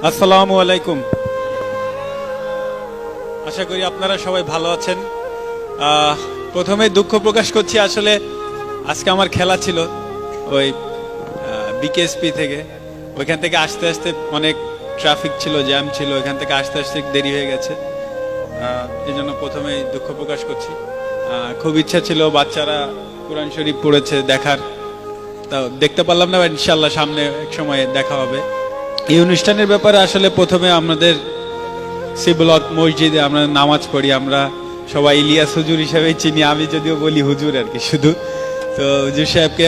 আসসালামু আলাইকুম। আশা করি আপনারা সবাই ভালো আছেন। প্রথমে দুঃখ প্রকাশ করছি, আসলে আজকে আমার খেলা ছিল ওই বিকেএসপি থেকে। ওইখান থেকে আসতে আসতে অনেক ট্রাফিক ছিল, জ্যাম ছিল, ওইখান থেকে আসতে আসতে দেরি হয়ে গেছে। এই জন্য প্রথমেই দুঃখ প্রকাশ করছি। খুব ইচ্ছা ছিল বাচ্চারা কোরআন শরীফ পড়েছে দেখার, তা দেখতে পারলাম না। ইনশাল্লাহ সামনে এক সময় দেখা হবে। এই অনুষ্ঠানের ব্যাপারে আসলে প্রথমে আমাদের সি ব্লক মসজিদে আমরা নামাজ পড়ি। আমরা সবাই ইলিয়াস হুজুর হিসেবেই চিনি, আমি যদিও বলি হুজুর আর কি শুধু। তো হুজুর সাহেবকে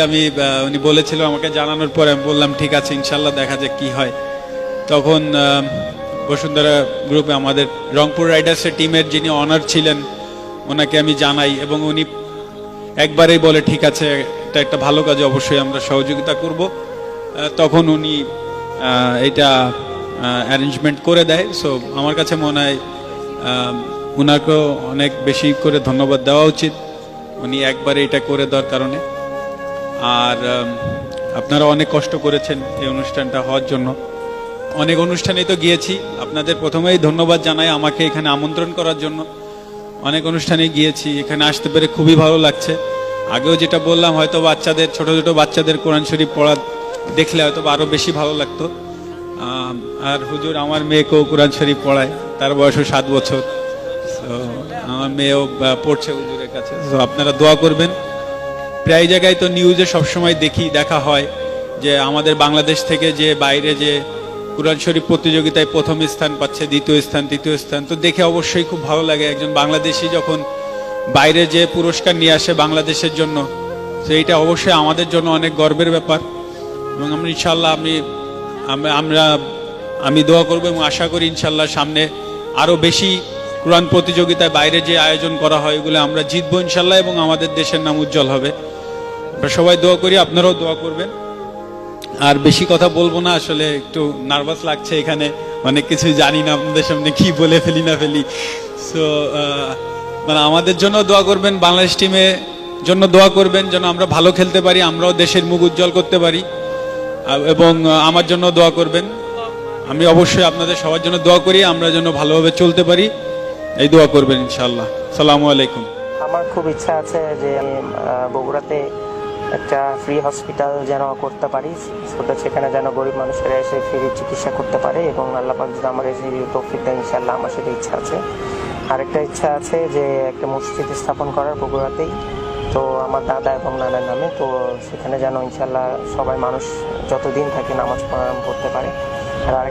উনি বলেছিল, আমাকে জানানোর পরে আমি বললাম ঠিক আছে ইনশাল্লাহ দেখা যাক কি হয়। তখন বসুন্ধরা গ্রুপে আমাদের রংপুর রাইডার্সের টিমের যিনি অনার ছিলেন ওনাকে আমি জানাই, এবং উনি একবারেই বলে ঠিক আছে এটা একটা ভালো কাজে অবশ্যই আমরা সহযোগিতা করব। তখন উনি এটা অ্যারেঞ্জমেন্ট করে দেয়। সো আমার কাছে মনে হয় ওনাকেও অনেক বেশি করে ধন্যবাদ দেওয়া উচিত, উনি একবারে এটা করে দেওয়ার কারণে। আর আপনারা অনেক কষ্ট করেছেন এই অনুষ্ঠানটা হওয়ার জন্য। অনেক অনুষ্ঠানেই তো গিয়েছি, আপনাদের প্রথমেই ধন্যবাদ জানাই আমাকে এখানে আমন্ত্রণ করার জন্য। অনেক অনুষ্ঠানে গিয়েছি, এখানে আসতে পেরে খুবই ভালো লাগছে। আগেও যেটা বললাম, হয়তো বাচ্চাদের ছোট ছোট বাচ্চাদের কোরআন শরীফ পড়া দেখলে হয়তো আরো বেশি ভালো লাগতো। আর হুজুর আমার মেয়েকেও কোরআন শরীফ পড়ায়, তার বয়সও 7 বছর। আমার মেয়েও পড়ছে হুজুরের কাছে। তো আপনারা দোয়া করবেন। প্রায় জায়গায় তো নিউজে সবসময় দেখা হয় যে আমাদের বাংলাদেশ থেকে যে বাইরে যে কোরআন শরীফ প্রতিযোগিতায় প্রথম স্থান পাচ্ছে, দ্বিতীয় স্থান, তৃতীয় স্থান। তো দেখে অবশ্যই খুব ভালো লাগে একজন বাংলাদেশি যখন বাইরে যে পুরস্কার নিয়ে আসে বাংলাদেশের জন্য। তো এইটা অবশ্যই আমাদের জন্য অনেক গর্বের ব্যাপার। এবং আমরা ইনশাল্লাহ আমি দোয়া করবো এবং আশা করি ইনশাল্লাহ সামনে আরো বেশি কোরআন প্রতিযোগিতায় বাইরে যে আয়োজন করা হয় এগুলো আমরা জিতবো ইনশাল্লাহ, এবং আমাদের দেশের নাম উজ্জ্বল হবে। আমরা সবাই দোয়া করি, আপনারাও দোয়া করবেন। আর বেশি কথা বলবো না, আসলে একটু নার্ভাস লাগছে, এখানে অনেক কিছু জানি না, আপনাদের সামনে কি বলে ফেলি না ফেলি। সো মানে আমাদের জন্য দোয়া করবেন, বাংলাদেশ টিমের জন্য দোয়া করবেন যেন আমরা ভালো খেলতে পারি, আমরাও দেশের মুখ উজ্জ্বল করতে পারি। এবং আমার জন্য দোয়া করবেন। আমি অবশ্যই আপনাদের সবার জন্য দোয়া করি, আমরা যেন ভালোভাবে চলতে পারি, এই দোয়া করবেন ইনশাআল্লাহ। আসসালামু আলাইকুম। আমার খুব ইচ্ছা আছে যে আমি বগুড়াতে একটা ফ্রি হসপিটাল যেন করতে পারি, সেখানে যেন গরিব মানুষেরা এসে ফ্রি চিকিৎসা করতে পারে, এবং আল্লাহ পাক যদি আমার এই তৌফিক দেয় ইনশাআল্লাহ আমার সেটা ইচ্ছা আছে। আরেকটা ইচ্ছা আছে যে একটা মসজিদ স্থাপন করার বগুড়াতেই, তো আমার দাদা এবং নানার নামে। তো সেখানে যেন ইনশাআল্লাহ সবাই মানুষ যতদিন থাকে নামাজ পড়তে পারে। আর